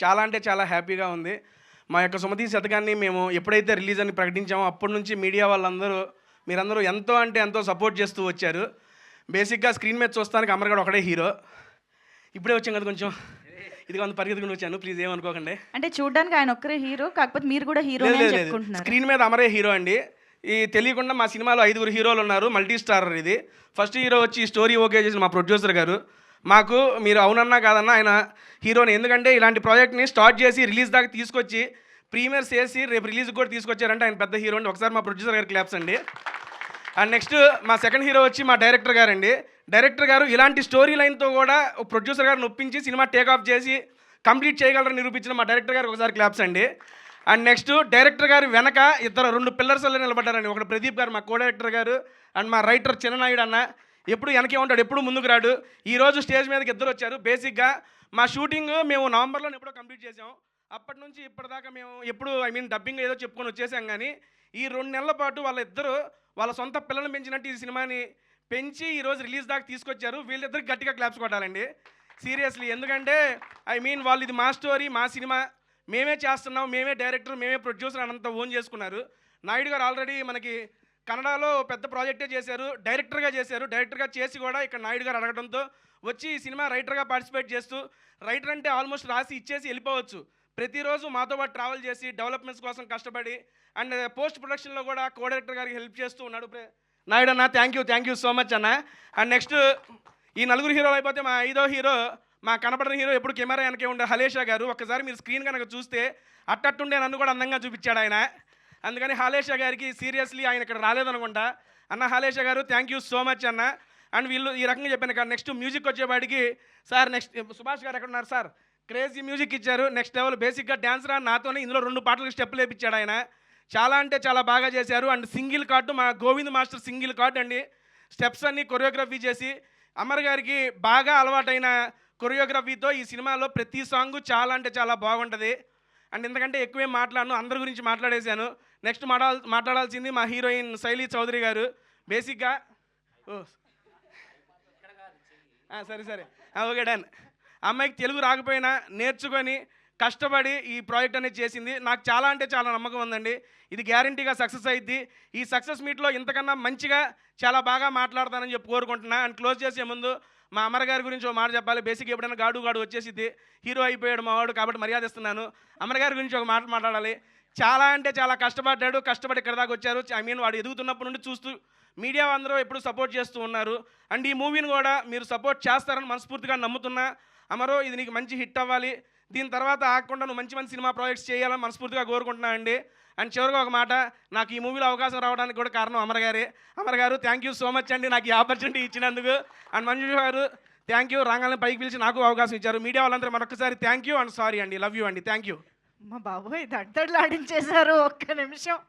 చాలా అంటే చాలా హ్యాపీగా ఉంది. మా యొక్క 'సుమతి శతకాన్ని' మేము ఎప్పుడైతే రిలీజ్ అని ప్రకటించామో అప్పటి నుంచి మీడియా వాళ్ళందరూ మీరందరూ ఎంతో అంటే ఎంతో సపోర్ట్ చేస్తూ వచ్చారు. బేసిక్‌గా స్క్రీన్ మీద చూస్తానికి అమర్‌గాడు ఒకడే హీరో. ఇప్పుడే వచ్చాం కదా కొంచెం. ఇదిగో పరిగెత్తుకుని వచ్చాను. ప్లీజ్ ఏమనుకోకండి. అంటే చూడ్డానికి ఆయన ఒక్కరే హీరో. కాకపోతే మీరు కూడా లేదు హీరోనే అని లేదు లేదు. చెప్పుకుంటున్నారు. స్క్రీన్ మీద అమరే హీరో అండి. ఈ తెలియకుండా మా సినిమాలో 5గురు హీరోలు ఉన్నారు. మల్టీ స్టారర్ ఇది. ఫస్ట్ హీరో వచ్చి ఈ స్టోరీ ఓకే చేసిన మా ప్రొడ్యూసర్ గారు. మాకు మీరు అవునన్నా కాదన్నా ఆయన హీరోని. ఎందుకంటే ఇలాంటి ప్రాజెక్ట్ని స్టార్ట్ చేసి రిలీజ్ దాకా తీసుకొచ్చి ప్రీమియర్స్ చేసి రేపు రిలీజ్కి కూడా తీసుకొచ్చారంటే ఆయన పెద్ద హీరో అండి. ఒకసారి మా ప్రొడ్యూసర్ గారు క్లాప్స్ అండి. అండ్ నెక్స్ట్ మా సెకండ్ హీరో వచ్చి మా డైరెక్టర్ గారండి. డైరెక్టర్ గారు ఇలాంటి స్టోరీ లైన్తో కూడా ప్రొడ్యూసర్ గారిని ఒప్పించి సినిమా టేక్ ఆఫ్ చేసి కంప్లీట్ చేయగలరని నిరూపించిన మా డైరెక్టర్ గారికి ఒకసారి క్లాప్స్ అండి. అండ్ నెక్స్ట్ డైరెక్టర్ గారు వెనక రెండు పిల్లర్స్లో నిలబడ్డారండి. ఒకటి ప్రదీప్ గారు మా కో డైరెక్టర్ గారు అండ్ మా రైటర్ చిన్ననాయుడు అన్న. ఎప్పుడు వెనకే ఉంటాడు, ఎప్పుడు ముందుకు రాడు. ఈరోజు స్టేజ్ మీదకి ఇద్దరు వచ్చారు. బేసిక్గా మా షూటింగ్ మేము నవంబర్లో ఎప్పుడో కంప్లీట్ చేసాం. అప్పటి నుంచి ఇప్పటిదాకా మేము ఎప్పుడు డబ్బింగ్ ఏదో చెప్పుకొని వచ్చేసాం. కానీ ఈ 2 నెలల పాటు వాళ్ళిద్దరూ వాళ్ళ సొంత పిల్లల్ని పెంచినట్టు ఈ సినిమాని పెంచి ఈరోజు రిలీజ్ దాకా తీసుకొచ్చారు. వీళ్ళిద్దరికి గట్టిగా క్లాప్స్ కొట్టాలండి సీరియస్లీ. ఎందుకంటే వాళ్ళు ఇది మా స్టోరీ, మా సినిమా, మేమే చేస్తున్నాం, మేమే డైరెక్టర్, మేమే ప్రొడ్యూసర్ అనంత ఓన్ చేసుకున్నారు. నాయుడు గారు ఆల్రెడీ మనకి కన్నడలో పెద్ద ప్రాజెక్టే చేశారు, డైరెక్టర్గా చేశారు. డైరెక్టర్గా చేసి కూడా ఇక్కడ నాయుడు గారు అడగడంతో వచ్చి ఈ సినిమా రైటర్గా పార్టిసిపేట్ చేస్తూ, రైటర్ అంటే ఆల్మోస్ట్ రాసి ఇచ్చేసి వెళ్ళిపోవచ్చు. ప్రతిరోజు మాతో పాటు ట్రావెల్ చేసి డెవలప్మెంట్స్ కోసం కష్టపడి అండ్ పోస్ట్ ప్రొడక్షన్లో కూడా కో డైరెక్టర్ గారికి హెల్ప్ చేస్తూ ఉన్నాడు నాయుడు అన్న. థ్యాంక్ యూ సో మచ్ అన్న. అండ్ నెక్స్ట్ ఈ 4 హీరోలు అయిపోతే మా 5వ హీరో, మా కనపడిన హీరో, ఎప్పుడు కెమెరా వెనకే ఉండే హలేషా గారు. ఒక్కసారి మీరు స్క్రీన్ కనుక చూస్తే అట్టట్టుండే నన్ను కూడా అందంగా చూపించాడు ఆయన. అందుకని హాలేషా గారికి సీరియస్లీ ఆయన ఇక్కడ రాలేదనుకుంటా. అన్న హాలేషా గారు థ్యాంక్ యూ సో మచ్ అన్న. అండ్ వీళ్ళు ఈ రకంగా చెప్పాను కదా. నెక్స్ట్ మ్యూజిక్ వచ్చేవాడికి సార్, నెక్స్ట్ సుభాష్ గారు ఎక్కడ ఉన్నారు సార్? క్రేజీ మ్యూజిక్ ఇచ్చారు. నెక్స్ట్ లెవెల్ బేసిక్గా డ్యాన్స్ రా నాతోనే ఇందులో 2 పాటలకు స్టెప్పులు వేయించాడు ఆయన. చాలా అంటే చాలా బాగా చేశారు. అండ్ సింగిల్ కార్డు మా గోవింద్ మాస్టర్ సింగిల్ కార్డు అండి. స్టెప్స్ అన్నీ కొరియోగ్రఫీ చేసి అమర్ గారికి బాగా అలవాటైన కొరియోగ్రఫీతో ఈ సినిమాలో ప్రతి సాంగ్ చాలా అంటే చాలా బాగుంటుంది. అండ్ ఎందుకంటే ఎక్కువేం మాట్లాడను, అందరి గురించి మాట్లాడేశాను. నెక్స్ట్ మాట్లాడాల్సింది మా హీరోయిన్ శైలీ చౌదరి గారు. బేసిక్గా సరే ఓకే డన్. అమ్మాయికి తెలుగు రాకపోయినా నేర్చుకొని కష్టపడి ఈ ప్రాజెక్ట్ అనేది చేసింది. నాకు చాలా అంటే చాలా నమ్మకం ఉందండి, ఇది గ్యారంటీగా సక్సెస్ అయ్యిద్ది. ఈ సక్సెస్ మీట్లో ఇంతకన్నా మంచిగా చాలా బాగా మాట్లాడతానని చెప్పి కోరుకుంటున్నా. అండ్ క్లోజ్ చేసే ముందు మా అమర్ గారి గురించి ఒక మాట చెప్పాలి. బేసిక్ ఎప్పుడైనా గాడు వచ్చేసిద్ది, హీరో అయిపోయాడు మావాడు కాబట్టి మర్యాద ఇస్తున్నాను. అమర్ గారి గురించి ఒక మాట మాట్లాడాలి. చాలా అంటే చాలా కష్టపడ్డాడు, కష్టపడి ఇక్కడ దాకా వచ్చారు. వాడు ఎదుగుతున్నప్పటి నుండి చూస్తూ మీడియా అందరూ ఎప్పుడు సపోర్ట్ చేస్తూ ఉన్నారు. అండ్ ఈ మూవీని కూడా మీరు సపోర్ట్ చేస్తారని మనస్ఫూర్తిగా నమ్ముతున్నా. అమరో ఇది నీకు మంచి హిట్ అవ్వాలి, దీని తర్వాత ఆగకుండా నువ్వు మంచి మంచి సినిమా ప్రాజెక్ట్స్ చేయాలని మనస్ఫూర్తిగా కోరుకుంటున్నా అండి. అండ్ చివరిగా ఒక మాట, నాకు ఈ మూవీలో అవకాశం రావడానికి కూడా కారణం అమర్ గారే. అమర్ గారు థ్యాంక్ యూ సో మచ్ అండి నాకు ఈ ఆపర్చునిటీ ఇచ్చినందుకు. అండ్ మంజు గారు థ్యాంక్ యూ, రాగానే పైకి పిలిచి నాకు అవకాశం ఇచ్చారు. మీడియా వాళ్ళందరూ మరొకసారి థ్యాంక్ యూ అండ్ సారీ అండి. లవ్ యూ అండి. Thank you. మా బాబోయ్ దడ్దడ్లాడించేశారు ఒక్క నిమిషం.